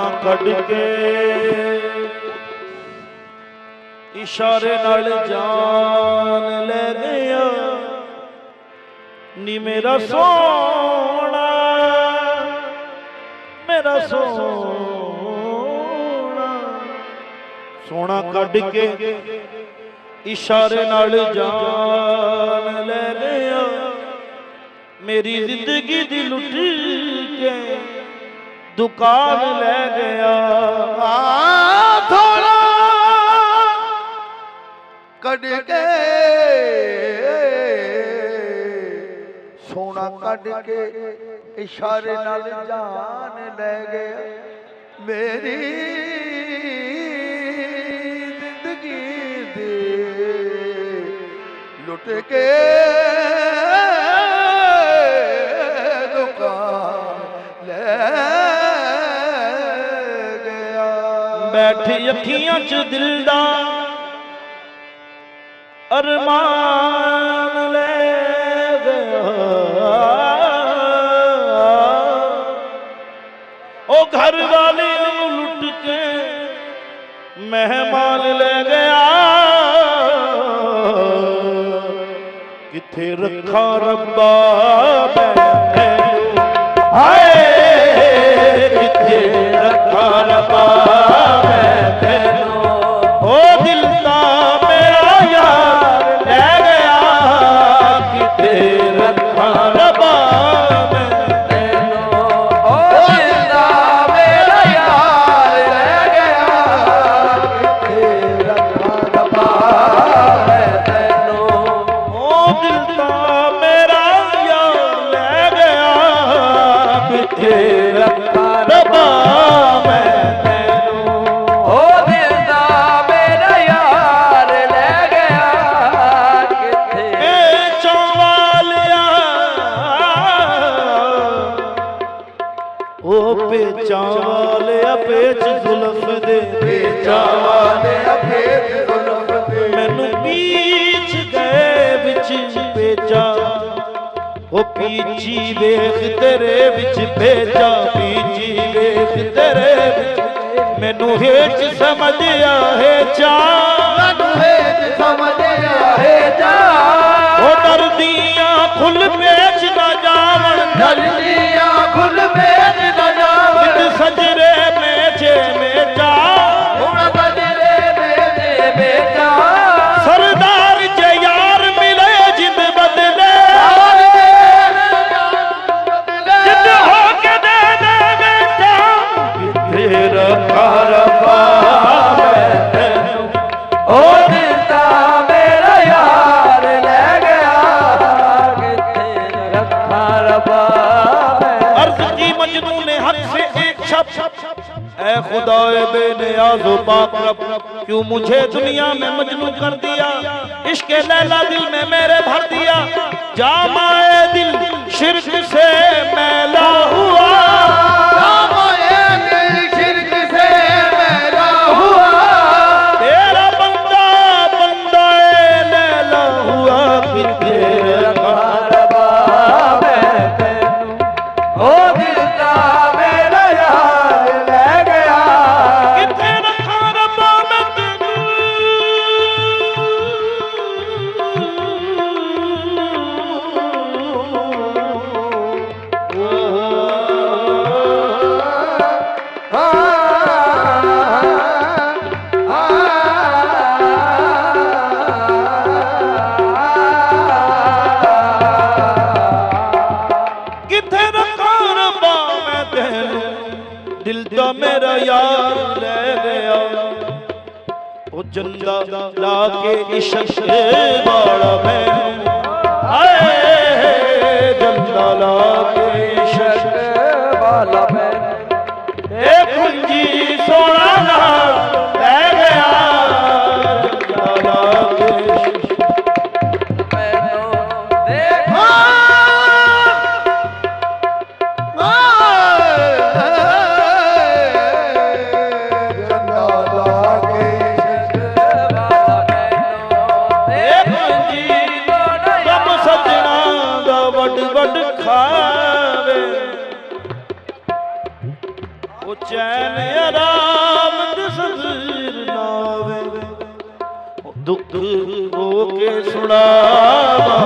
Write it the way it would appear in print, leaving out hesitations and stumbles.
ਸੋਹਣਾ ਕੱਢ ਕੇ ਇਸ਼ਾਰੇ ਨਾਲ ਜਾਨ ਲੈ ਗਿਆ ਨੀ ਮੇਰਾ ਸੋਹਣਾ, ਮੇਰਾ ਸੋਹਣਾ। ਸੋਹਣਾ ਕੱਢ ਕੇ ਇਸ਼ਾਰੇ ਨਾਲ ਜਾਨ ਲੈ ਗਿਆ ਮੇਰੀ ਜ਼ਿੰਦਗੀ ਦੀ ਲੁੱਟ ਕੇ ਦੁਕਾਨ ਲੈ ਗਿਆ। ਥੋੜਾ ਕੱਢ ਕੇ ਸੋਹਣਾ ਕੱਢ ਕੇ ਇਸ਼ਾਰੇ ਨਾਲ ਜਾਨ ਲੈ ਗਿਆ ਮੇਰੀ ਜ਼ਿੰਦਗੀ ਦੀ ਲੁੱਟ ਕੇ ਦੁਕਾਨ ਲੈ ਗਿਆ। ਬੈਠੀ ਅੱਖੀਆਂ 'ਚ ਦਿਲ ਦਾ ਅਰਮਾਨ ਲੈ ਗਿਆ ਉਹ ਘਰ ਵਾਲੀ ਨੂੰ ਲੁੱਟ ਕੇ ਮਹਿਮਾਨ ਲੈ ਗਿਆ। ਕਿੱਥੇ ਰੱਖਾਂ ਰੱਬਾ ਮੈਂ ਹਾਏ, ਕਿੱਥੇ ਰੱਖਾਂ ਰੱਬਾ ਮੈਂ ਤੈਨੂੰ। ਉਹ ਦਿਲ ਤਾਂ ਮੇਰਾ ਯਾਰ ਲੈ ਗਿਆ ਕਿੱਥੇ ਰੱਖਾਂ ਰੱਬਾ ਮੈਂ ਤੈਨੂੰ। ਉਹ ਦਿਲ ਦਾ ਮੇਰਾ ਯਾਰ ਲੈ ਗਿਆ ਕਿੱਥੇ ਰੱਖਾਂ ਰੱਬਾ ਮੈਂ ਤੈਨੂੰ। ਉਹ ਦਿਲ ਤਾਂ ਮੇਰਾ ਯਾਰ ਲੈ ਗਿਆ ਕਿੱਥੇ ਰੱਖਾਂ ਰੱਬਾ ਮੈਂ ਤੈਨੂੰ। ਉਹ ਦਿਲ ਦਾ ਮੇਰਾ ਯਾਰ ਲੈ ਗਿਆ ਕਿੱਥੇ। ਵੇਚਣ ਵਾਲਿਆ ਉਹ ਵੇਚਾਂ ਵਾਲਿਆ ਵੇਚ ਜ਼ੁਲਫ ਦੇ ਵੇਚਾਂ ਵਾਲਿਆ ਵੇਚ ਜ਼ੁਲਫ ਦੇ ਮੈਨੂੰ ਪੀਛ ਗਏ ਵਿੱਚ ਵੇਚਾ ਉਹ ਪੀਛੀ ਵੇਖ ਤੇਰੇ ਵਿੱਚ ਭੇਜਾ ਪੀਛੀ ਵੇਖ ਤੇਰੇ ਵਿੱਚ ਮੈਨੂੰ ਹੇਚ ਸਮਝਿਆ ਹੈ ਚਾ ਮੈਨੂੰ ਹੇਜ ਸਮਝਿਆ ਹੈ ਜਾ ਉਹ ਡਰਦੀਆਂ ਫੁੱਲ ਵੇਚ ਨਾ ਜਾਵਣ ਢਲਦੀਆਂ ਖੁੱਲ ਵੇਚ ਨਾ ਜਾਵਣ ਨਿਤ ਸਜਰੇ ਮੇਚੇ ਮੇਚਾ ਹੁਣ ਬਜਰੇ ਮੇਲੇ ਬੇਟਾ ਸਰਦਾਰ ਜੇ ਯਾਰ ਮਿਲੇ ਜਿੰਦ ਬਦਲੇ ਜਿੰਦ ਹੋ ਕੇ ਦੇ ਦੇ ਬੇਟਾ ਕਿੱਥੇ ਰੱਖਾ ਰੱਬਾ ਮੈਂ ਤੈਨੂੰ। ਉਹ ਦਿਲ ਦਾ ਮੇਰਾ ਯਾਰ ਲੈ ਗਿਆ ਕਿੱਥੇ ਰੱਖਾਂ ਰੱਬਾ ਮੈਂ। अर्ज की मजनू ने हक से एक शब्द ऐ खुदाए बेनियाज़ो पाक रब क्यों मुझे दुनिया में मजनू कर दिया। इश्क लैला दिल में मेरे भर दिया जामाए दिल शिरक से मैला हुआ। जामाए दिल शिरक से मैला हुआ तेरा बंदा बंदाए लैला हुआ कितने रखा रब्बा मैं तैनू। ओ दिल दा मेरा यार ले गया कितने रखा रब्बा मैं तेनू। किथे रखा रब्बा मैं तेनू दिल तो मेरा यार ले गया। ओ जंदा ला के इश्क वाला मैं आए जंदा ला के इश्क वाला मैं ए कुंजी सोना नाल ले गया जंदा ला के इश्क। मैनू देखा जंदा लागे इश्क वाला मैनू देखा जी रब सजना दा वड वड खावे। ओ चैन आराम तस्वीर नावे दुख रो के सुनावा